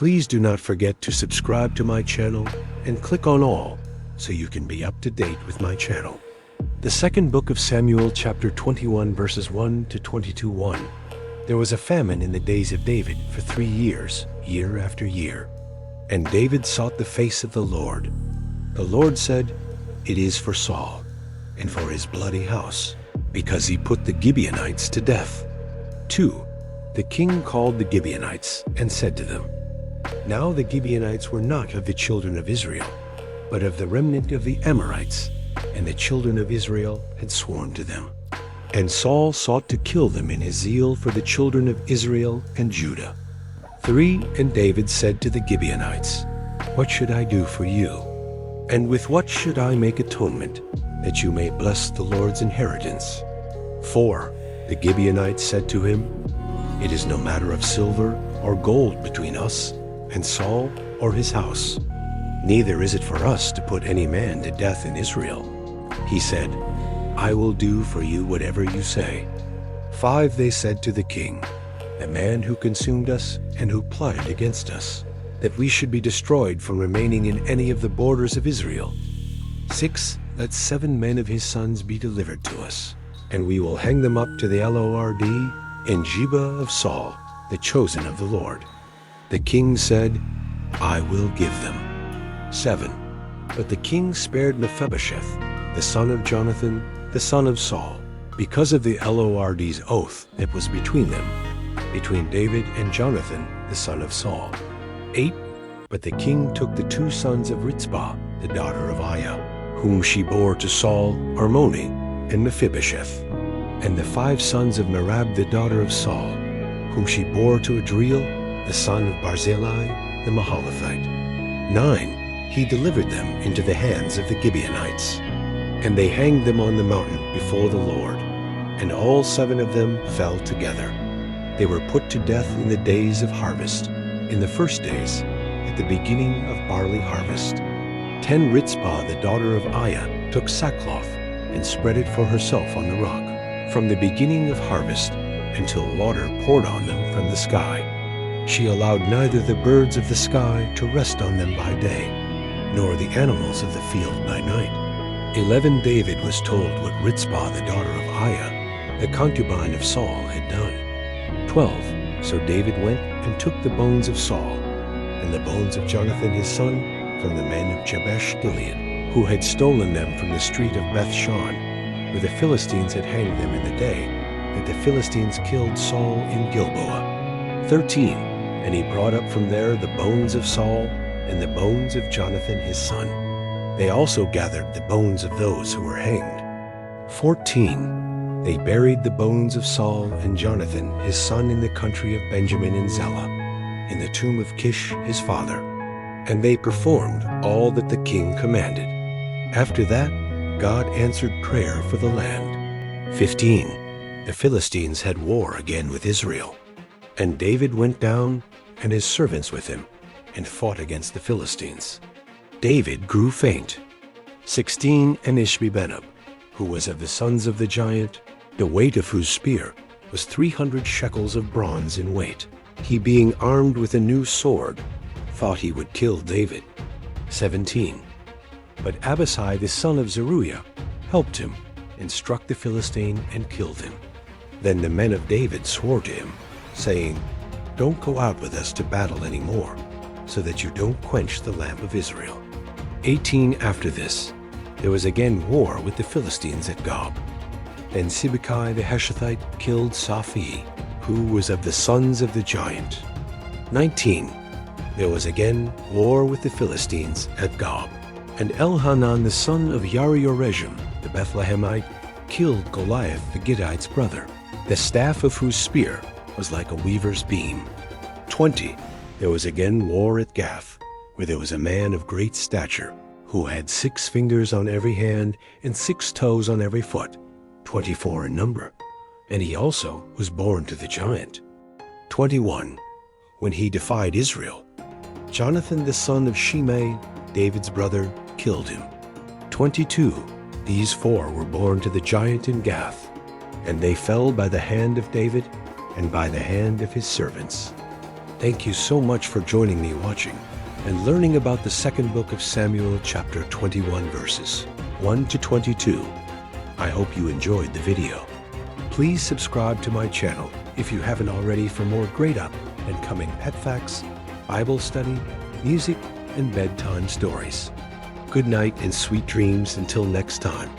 Please do not forget to subscribe to my channel and click on all so you can be up to date with my channel. The second book of Samuel, chapter 21, verses 1 to 22:1. There was a famine in the days of David for 3 years, year after year. And David sought the face of the Lord. The Lord said, "It is for Saul, and for his bloody house, because he put the Gibeonites to death." 2. The king called the Gibeonites and said to them, "Now the Gibeonites were not of the children of Israel, but of the remnant of the Amorites, and the children of Israel had sworn to them. And Saul sought to kill them in his zeal for the children of Israel and Judah." 3. And David said to the Gibeonites, "What should I do for you? And with what should I make atonement, that you may bless the Lord's inheritance?" 4. The Gibeonites said to him, "It is no matter of silver or gold between us and Saul or his house. Neither is it for us to put any man to death in Israel." He said, "I will do for you whatever you say." 5. They said to the king, "The man who consumed us and who plotted against us, that we should be destroyed from remaining in any of the borders of Israel. 6. Let 7 men of his sons be delivered to us, and we will hang them up to the Lord in Gibeah of Saul, the chosen of the Lord." The king said, "I will give them." 7. But the king spared Mephibosheth, the son of Jonathan, the son of Saul, because of the Lord's oath that was between them, between David and Jonathan, the son of Saul. 8. But the king took the 2 sons of Rizpah, the daughter of Aiah, whom she bore to Saul, Armoni, and Mephibosheth, and the 5 sons of Merab, the daughter of Saul, whom she bore to Adriel, the son of Barzillai, the Mahalathite. 9. He delivered them into the hands of the Gibeonites, and they hanged them on the mountain before the Lord, and all 7 of them fell together. They were put to death in the days of harvest, in the first days, at the beginning of barley harvest. 10. Rizpah, the daughter of Aiah, took sackcloth and spread it for herself on the rock, from the beginning of harvest until water poured on them from the sky. She allowed neither the birds of the sky to rest on them by day, nor the animals of the field by night. 11. David was told what Rizpah, the daughter of Aiah, the concubine of Saul, had done. 12. So David went and took the bones of Saul, and the bones of Jonathan his son, from the men of Jabesh Gilead, who had stolen them from the street of Bethshan, where the Philistines had hanged them in the day that the Philistines killed Saul in Gilboa. 13. And he brought up from there the bones of Saul and the bones of Jonathan his son. They also gathered the bones of those who were hanged. 14. They buried the bones of Saul and Jonathan his son in the country of Benjamin in Zelah, in the tomb of Kish his father. And they performed all that the king commanded. After that, God answered prayer for the land. 15. The Philistines had war again with Israel. And David went down, and his servants with him, and fought against the Philistines. David grew faint. 16. And Ishbi-benob, who was of the sons of the giant, the weight of whose spear was 300 shekels of bronze in weight. He, being armed with a new sword, thought he would kill David. 17. But Abishai the son of Zeruiah helped him, and struck the Philistine and killed him. Then the men of David swore to him, saying, "Don't go out with us to battle any more, so that you don't quench the lamp of Israel." 18. After this, there was again war with the Philistines at Gob. And Sibbecai the Heshathite killed Saphi, who was of the sons of the giant. 19. There was again war with the Philistines at Gob. And Elhanan the son of Yari-Orezhim, the Bethlehemite, killed Goliath the Gittite's brother, the staff of whose spear was like a weaver's beam. 20. There was again war at Gath, where there was a man of great stature, who had 6 fingers on every hand and 6 toes on every foot, 24 in number. And he also was born to the giant. 21. When he defied Israel, Jonathan the son of Shimei, David's brother, killed him. 22. These 4 were born to the giant in Gath, and they fell by the hand of David and by the hand of his servants. Thank you so much for joining me watching and learning about the second book of Samuel, chapter 21, verses 1 to 22. I hope you enjoyed the video. Please subscribe to my channel if you haven't already for more great up and coming pet facts, Bible study, music, and bedtime stories. Good night and sweet dreams until next time.